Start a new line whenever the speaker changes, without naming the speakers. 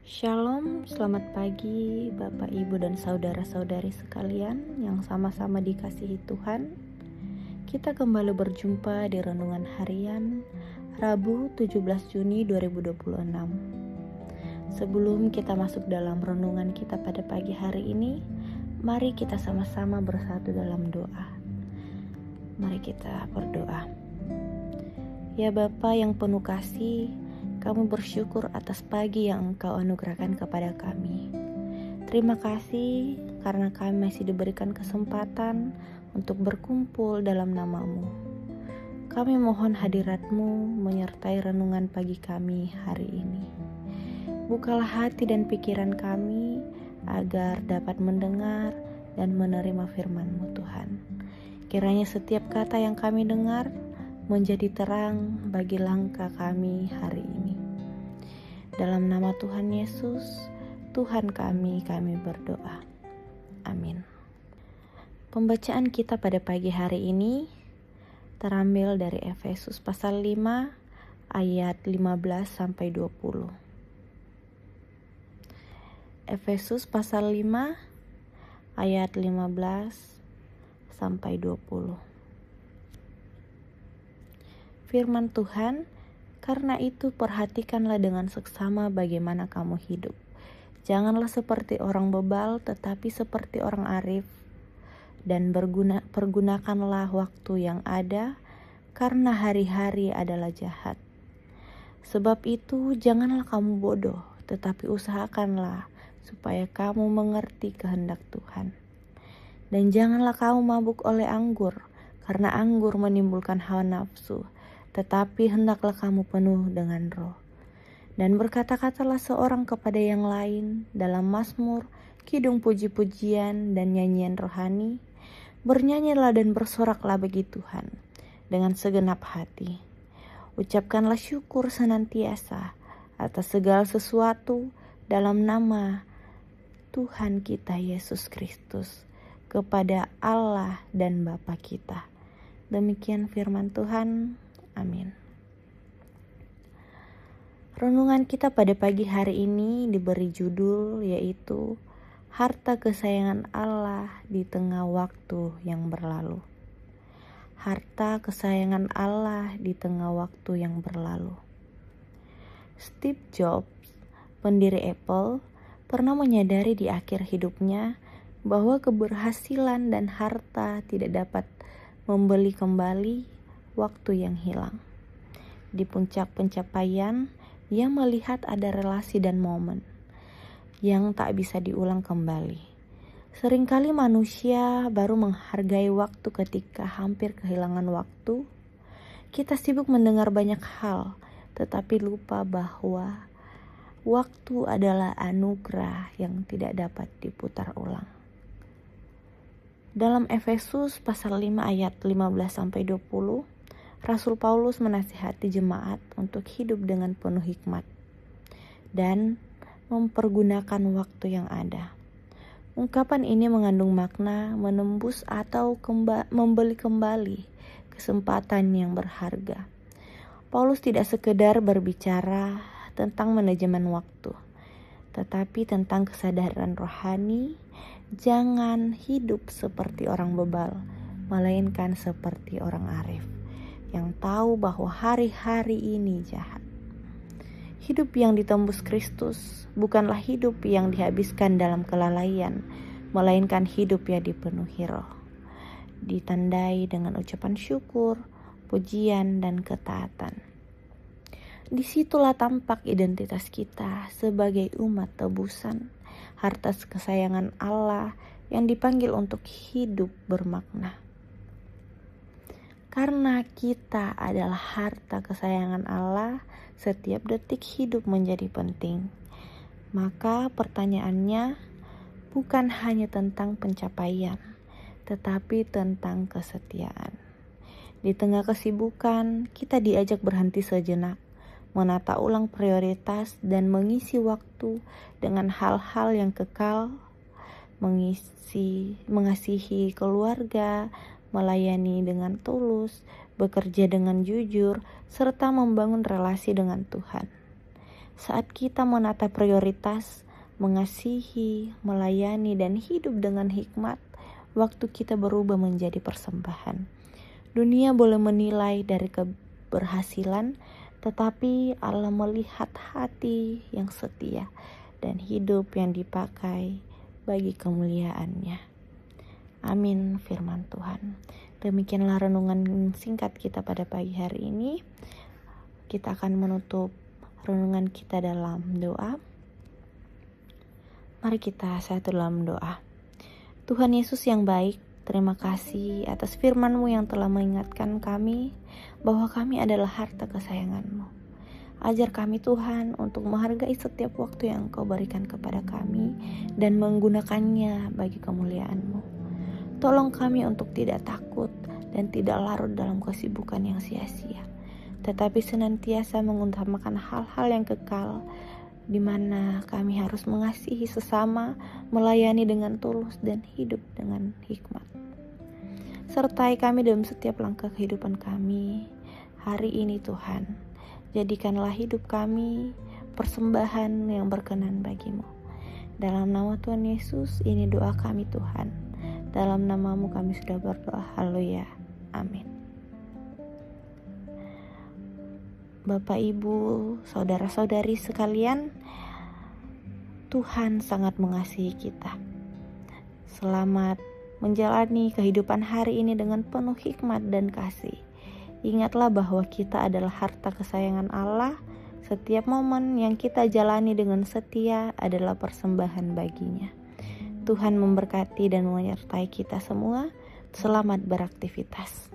Shalom, selamat pagi Bapak, Ibu, dan saudara-saudari sekalian yang sama-sama dikasihi Tuhan. Kita kembali berjumpa di Renungan Harian Rabu 17 Juni 2026. Sebelum kita masuk dalam renungan kita pada pagi hari ini, mari kita sama-sama bersatu dalam doa. Mari kita berdoa. Ya Bapa yang penuh kasih, kami bersyukur atas pagi yang Engkau anugerahkan kepada kami. Terima kasih karena kami masih diberikan kesempatan untuk berkumpul dalam nama-Mu. Kami mohon hadirat-Mu menyertai renungan pagi kami hari ini. Bukalah hati dan pikiran kami agar dapat mendengar dan menerima firman-Mu Tuhan. Kiranya setiap kata yang kami dengar menjadi terang bagi langkah kami hari ini. Dalam nama Tuhan Yesus, Tuhan kami berdoa. Amin. Pembacaan kita pada pagi hari ini terambil dari Efesus pasal 5 ayat 15 sampai 20. Efesus pasal 5 ayat 15 sampai 20. Firman Tuhan, karena itu perhatikanlah dengan seksama bagaimana kamu hidup. Janganlah seperti orang bebal, tetapi seperti orang arif. Dan pergunakanlah waktu yang ada, karena hari-hari adalah jahat. Sebab itu janganlah kamu bodoh, tetapi usahakanlah supaya kamu mengerti kehendak Tuhan. Dan janganlah kamu mabuk oleh anggur, karena anggur menimbulkan hawa nafsu. Tetapi hendaklah kamu penuh dengan Roh. Dan berkata-katalah seorang kepada yang lain dalam mazmur, kidung puji-pujian dan nyanyian rohani. Bernyanyilah dan bersoraklah bagi Tuhan dengan segenap hati. Ucapkanlah syukur senantiasa atas segala sesuatu dalam nama Tuhan kita Yesus Kristus kepada Allah dan Bapa kita. Demikian firman Tuhan. Amin. Renungan kita pada pagi hari ini diberi judul yaitu Harta Kesayangan Allah di Tengah Waktu yang Berlalu. Harta kesayangan Allah di tengah waktu yang berlalu. Steve Jobs, pendiri Apple, pernah menyadari di akhir hidupnya bahwa keberhasilan dan harta tidak dapat membeli kembali waktu yang hilang. Di puncak pencapaian, ia melihat ada relasi dan momen yang tak bisa diulang kembali. Seringkali manusia baru menghargai waktu ketika hampir kehilangan waktu. Kita sibuk mendengar banyak hal, tetapi lupa bahwa waktu adalah anugerah yang tidak dapat diputar ulang. Dalam Efesus pasal 5 ayat 15-20, Rasul Paulus menasihati jemaat untuk hidup dengan penuh hikmat dan mempergunakan waktu yang ada. Ungkapan ini mengandung makna menembus atau membeli kembali kesempatan yang berharga. Paulus tidak sekedar berbicara tentang manajemen waktu, tetapi tentang kesadaran rohani. Jangan hidup seperti orang bebal, melainkan seperti orang arif yang tahu bahwa hari-hari ini jahat. Hidup yang ditembus Kristus bukanlah hidup yang dihabiskan dalam kelalaian, melainkan hidup yang dipenuhi Roh, ditandai dengan ucapan syukur, pujian, dan ketaatan. Disitulah tampak identitas kita sebagai umat tebusan, harta kesayangan Allah yang dipanggil untuk hidup bermakna. Karena kita adalah harta kesayangan Allah, setiap detik hidup menjadi penting. Maka pertanyaannya bukan hanya tentang pencapaian, tetapi tentang kesetiaan. Di tengah kesibukan, kita diajak berhenti sejenak, menata ulang prioritas dan mengisi waktu dengan hal-hal yang kekal, mengasihi keluarga, melayani dengan tulus, bekerja dengan jujur, serta membangun relasi dengan Tuhan. Saat kita menata prioritas, mengasihi, melayani, dan hidup dengan hikmat, waktu kita berubah menjadi persembahan. Dunia boleh menilai dari keberhasilan, tetapi Allah melihat hati yang setia dan hidup yang dipakai bagi kemuliaan-Nya. Amin, firman Tuhan. Demikianlah renungan singkat kita pada pagi hari ini. Kita akan menutup renungan kita dalam doa. Mari kita satu dalam doa. Tuhan Yesus yang baik, terima kasih atas firman-Mu yang telah mengingatkan kami bahwa kami adalah harta kesayangan-Mu. Ajar kami Tuhan untuk menghargai setiap waktu yang Engkau berikan kepada kami dan menggunakannya bagi kemuliaan-Mu. Tolong kami untuk tidak takut dan tidak larut dalam kesibukan yang sia-sia, tetapi senantiasa mengutamakan hal-hal yang kekal, di mana kami harus mengasihi sesama, melayani dengan tulus, dan hidup dengan hikmat. Sertai kami dalam setiap langkah kehidupan kami hari ini Tuhan. Jadikanlah hidup kami persembahan yang berkenan bagi-Mu. Dalam nama Tuhan Yesus, ini doa kami Tuhan. Dalam nama-Mu kami sudah berdoa. Haleluya. Amin. Bapak, Ibu, saudara-saudari sekalian, Tuhan sangat mengasihi kita. Selamat menjalani kehidupan hari ini dengan penuh hikmat dan kasih. Ingatlah bahwa kita adalah harta kesayangan Allah. Setiap momen yang kita jalani dengan setia adalah persembahan bagi-Nya. Tuhan memberkati dan menyertai kita semua. Selamat beraktivitas.